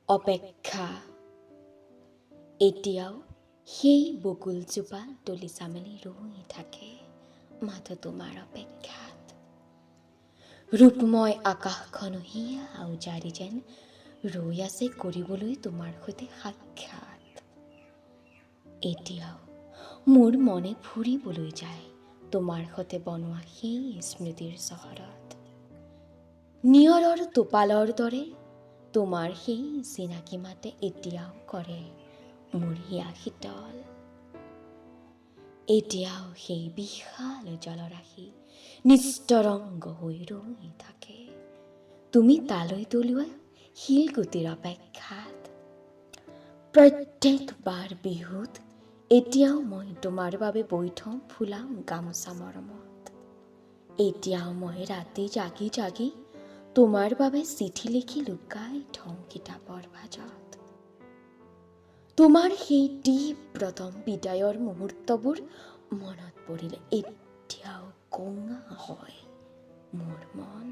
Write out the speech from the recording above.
অপেক্ষা এতিয়াও সেই বকুলজোপা তলি চামেলি ৰৈ থাকে মাথো তোমাৰ অপেক্ষাত। ৰূপময় আকাশখন হিয়া আউজাৰি যেন ৰৈ আছে কৰিবলৈ তোমাৰ সৈতে সাক্ষাৎ। এতিয়াও মোৰ মনে ফুৰিবলৈ যায় তোমাৰ সৈতে বনোৱা সেই স্মৃতিৰ চহৰত। নিয়ৰৰ টোপালৰ দৰে তোমাৰ সেই চিনাকি মাতে এতিয়াও কৰে মোৰ হিয়া শীতল। এতিয়াও সেই বিশাল জলৰাশি নিস্তৰংগ হৈ ৰৈ থাকে তুমি তালৈ তলোৱা শিলগুটিৰ অপেক্ষাত। প্ৰত্যেকবাৰ বিহুত এতিয়াও মই তোমাৰ বাবে বৈ থওঁ ফুলাম গামোচা মৰমত। এতিয়াও মই ৰাতি জাগি জাগি তোমাৰ বাবে চিঠি লিখি লুকাই থওঁ কিতাপৰ ভাজত। তোমাৰ সেই তীব্ৰতম বিদায়ৰ মুহূৰ্তবোৰ মনত পৰিলে এতিয়াও কঙা হয় মোৰ মন।